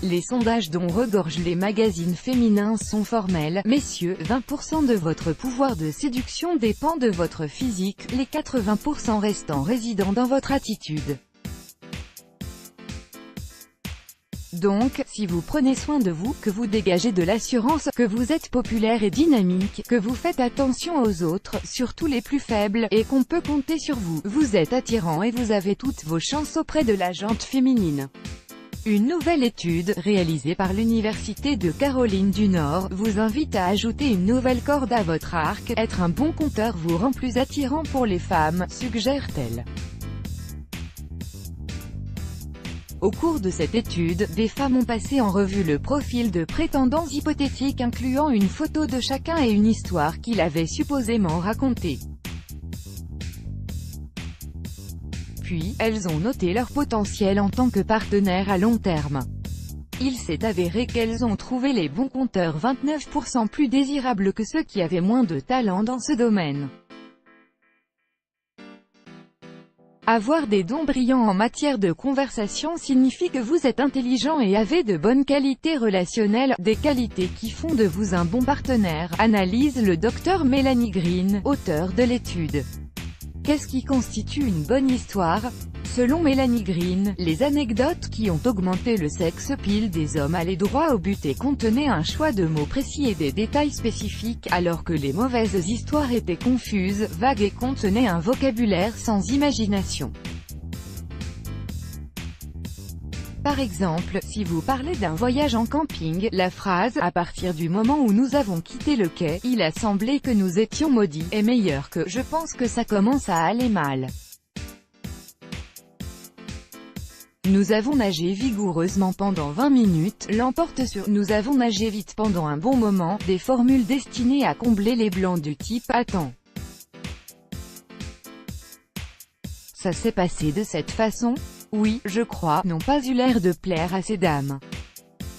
Les sondages dont regorgent les magazines féminins sont formels. Messieurs, 20% de votre pouvoir de séduction dépend de votre physique, les 80% restants résidant dans votre attitude. Donc, si vous prenez soin de vous, que vous dégagez de l'assurance, que vous êtes populaire et dynamique, que vous faites attention aux autres, surtout les plus faibles, et qu'on peut compter sur vous, vous êtes attirant et vous avez toutes vos chances auprès de la gente féminine. Une nouvelle étude, réalisée par l'Université de Caroline du Nord, vous invite à ajouter une nouvelle corde à votre arc. Être un bon conteur vous rend plus attirant pour les femmes, suggère-t-elle. Au cours de cette étude, des femmes ont passé en revue le profil de prétendants hypothétiques incluant une photo de chacun et une histoire qu'il avait supposément racontée. Puis, elles ont noté leur potentiel en tant que partenaire à long terme. Il s'est avéré qu'elles ont trouvé les bons compteurs 29% plus désirables que ceux qui avaient moins de talent dans ce domaine. Avoir des dons brillants en matière de conversation signifie que vous êtes intelligent et avez de bonnes qualités relationnelles, des qualités qui font de vous un bon partenaire, analyse le Dr Melanie Green, auteur de l'étude. Qu'est-ce qui constitue une bonne histoire? Selon Melanie Green, les anecdotes qui ont augmenté le sex appeal des hommes allaient droit au but et contenaient un choix de mots précis et des détails spécifiques, alors que les mauvaises histoires étaient confuses, vagues et contenaient un vocabulaire sans imagination. Par exemple, si vous parlez d'un voyage en camping, la phrase « à partir du moment où nous avons quitté le quai, il a semblé que nous étions maudits » est meilleure que « je pense que ça commence à aller mal ». Nous avons nagé vigoureusement pendant 20 minutes, l'emporte sur « nous avons nagé vite pendant un bon moment », des formules destinées à combler les blancs du type « attends. Ça s'est passé de cette façon ? Oui, je crois, n'ont pas eu l'air de plaire à ces dames.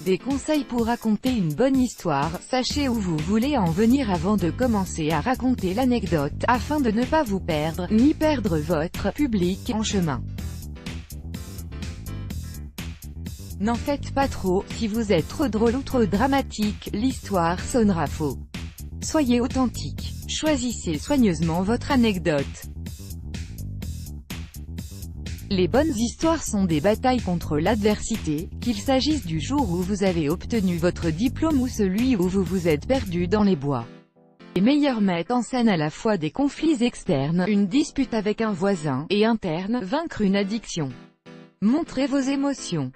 Des conseils pour raconter une bonne histoire, sachez où vous voulez en venir avant de commencer à raconter l'anecdote, afin de ne pas vous perdre, ni perdre votre public en chemin. N'en faites pas trop, si vous êtes trop drôle ou trop dramatique, l'histoire sonnera faux. Soyez authentique. Choisissez soigneusement votre anecdote. Les bonnes histoires sont des batailles contre l'adversité, qu'il s'agisse du jour où vous avez obtenu votre diplôme ou celui où vous vous êtes perdu dans les bois. Les meilleurs mettent en scène à la fois des conflits externes, une dispute avec un voisin, et internes, vaincre une addiction. Montrez vos émotions.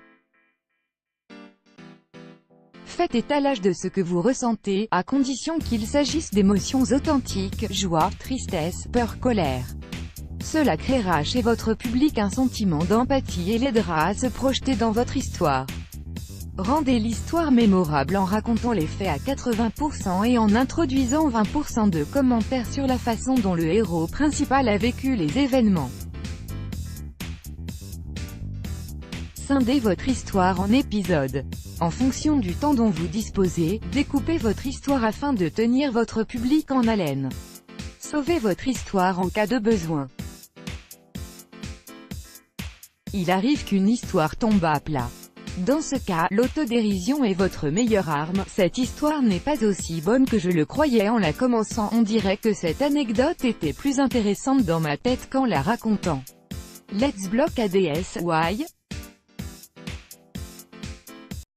Faites étalage de ce que vous ressentez, à condition qu'il s'agisse d'émotions authentiques, joie, tristesse, peur, colère. Cela créera chez votre public un sentiment d'empathie et l'aidera à se projeter dans votre histoire. Rendez l'histoire mémorable en racontant les faits à 80% et en introduisant 20% de commentaires sur la façon dont le héros principal a vécu les événements. Scindez votre histoire en épisodes. En fonction du temps dont vous disposez, découpez votre histoire afin de tenir votre public en haleine. Sauvez votre histoire en cas de besoin. Il arrive qu'une histoire tombe à plat. Dans ce cas, l'autodérision est votre meilleure arme. Cette histoire n'est pas aussi bonne que je le croyais en la commençant. On dirait que cette anecdote était plus intéressante dans ma tête qu'en la racontant. Let's block ADS, why?